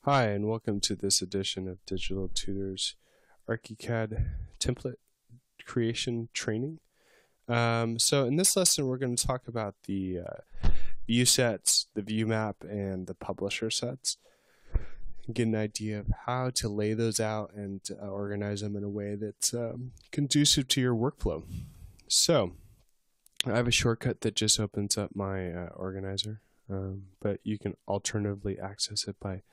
Hi, and welcome to this edition of Digital Tutors Archicad template creation training. So in this lesson, we're going to talk about the view sets, the view map, and the publisher sets. Get an idea of how to lay those out and organize them in a way that's conducive to your workflow. So I have a shortcut that just opens up my organizer, but you can alternatively access it by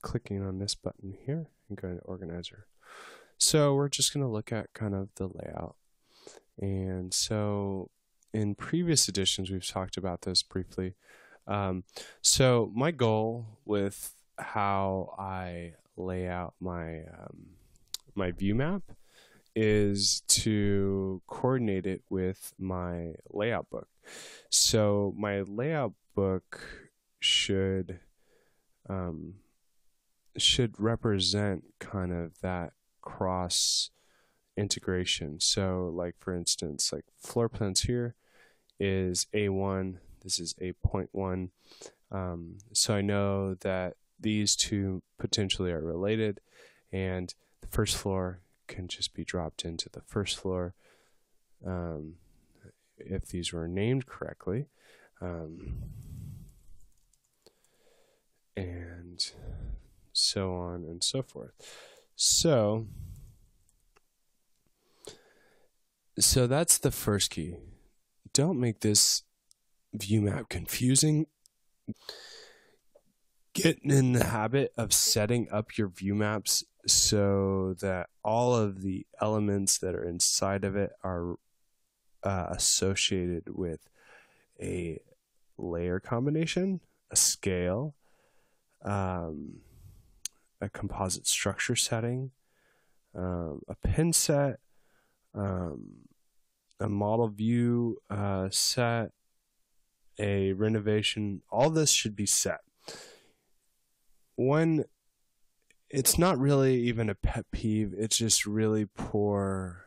clicking on this button here and going to organizer. So we're just going to look at kind of the layout. And so in previous editions, we've talked about this briefly. So my goal with how I lay out my my view map is to coordinate it with my layout book. So my layout book should represent kind of that cross integration. So like for instance, like floor plans here is A1, this is A.1. So I know that these two potentially are related, and the first floor can just be dropped into the first floor if these were named correctly. And so on and so forth. So that's the first key. Don't make this view map confusing. Get in the habit of setting up your view maps so that all of the elements that are inside of it are associated with a layer combination, a scale, a composite structure setting, a pin set, a model view set, a renovation. All this should be set. It's not really even a pet peeve, it's just really poor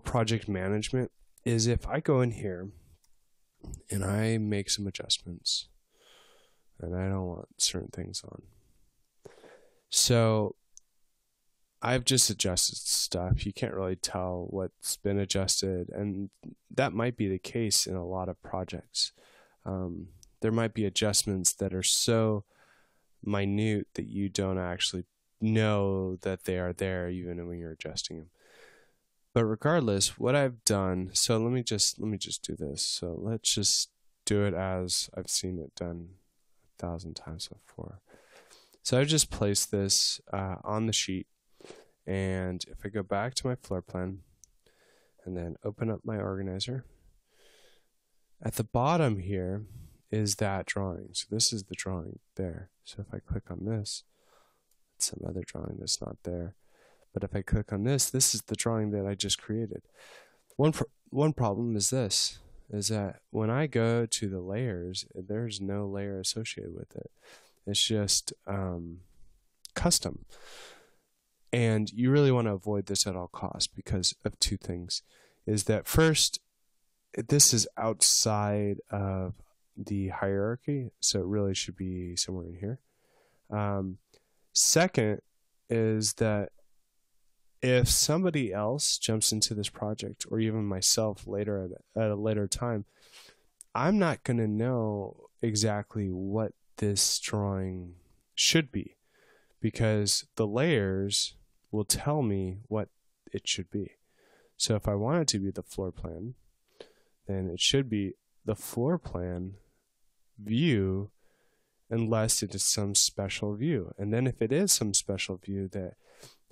project management, is if I go in here and I make some adjustments and I don't want certain things on. So I've just adjusted stuff. You can't really tell what's been adjusted, and that might be the case in a lot of projects. There might be adjustments that are so minute that you don't actually know that they are there even when you're adjusting them. But regardless, what I've done, so let me just do this. So let's just do it as I've seen it done 1,000 times before. So I've just placed this on the sheet, and if I go back to my floor plan and then open up my organizer, at the bottom here is that drawing. So this is the drawing there. So if I click on this, it's some other drawing that's not there. But if I click on this, this is the drawing that I just created. One problem is this, is that when I go to the layers, there's no layer associated with it. It's just custom. And you really want to avoid this at all costs because of two things. Is that first, this is outside of the hierarchy, so it really should be somewhere in here. Second is that if somebody else jumps into this project, or even myself later at a later time, I'm not going to know exactly what this drawing should be, because the layers will tell me what it should be. So if I want it to be the floor plan, then it should be the floor plan view, unless it is some special view. And then if it is some special view that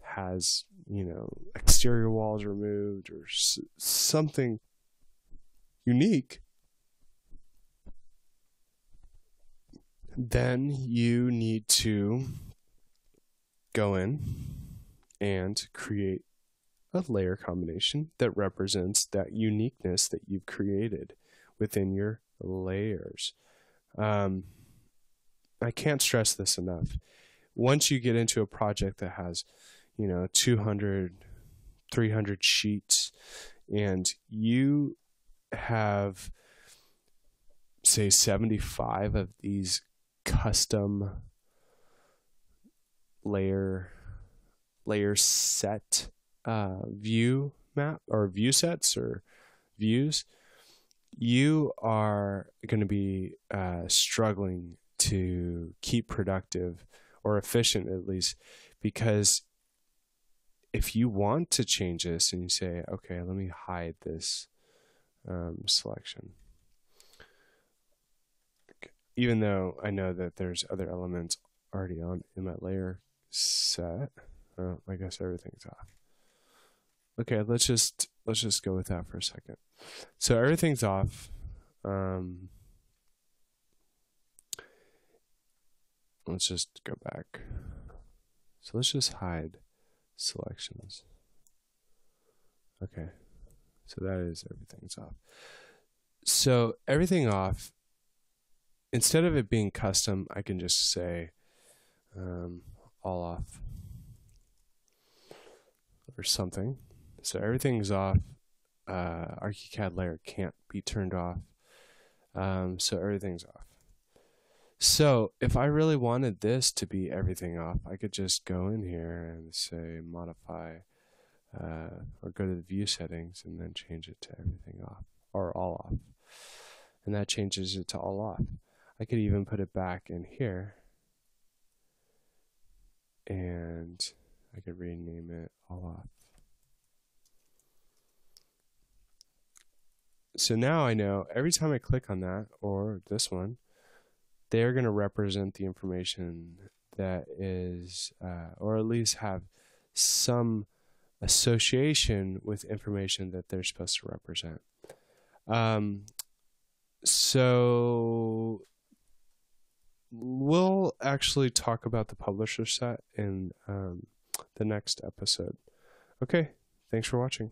has, you know, exterior walls removed or something unique, then you need to go in and create a layer combination that represents that uniqueness that you've created within your layers. I can't stress this enough. Once you get into a project that has, you know, 200, 300 sheets, and you have, say, 75 of these custom layer set view map or view sets or views, you are going to be struggling to keep productive or efficient, at least, because if you want to change this and you say, okay, let me hide this selection, even though I know that there's other elements already on in my layer set, I guess everything's off. Okay, let's just go with that for a second. So everything's off. Let's just go back. So let's just hide selections. Okay, so that is everything's off. So everything off, instead of it being custom, I can just say all off or something. So everything's off. Archicad layer can't be turned off. So everything's off. So if I really wanted this to be everything off, I could just go in here and say modify or go to the view settings and then change it to everything off or all off. And that changes it to all off. I could even put it back in here and I could rename it all off. So now I know every time I click on that or this one, they're going to represent the information that is, or at least have some association with information that they're supposed to represent. So we'll actually talk about the publisher set in the next episode. Okay, thanks for watching.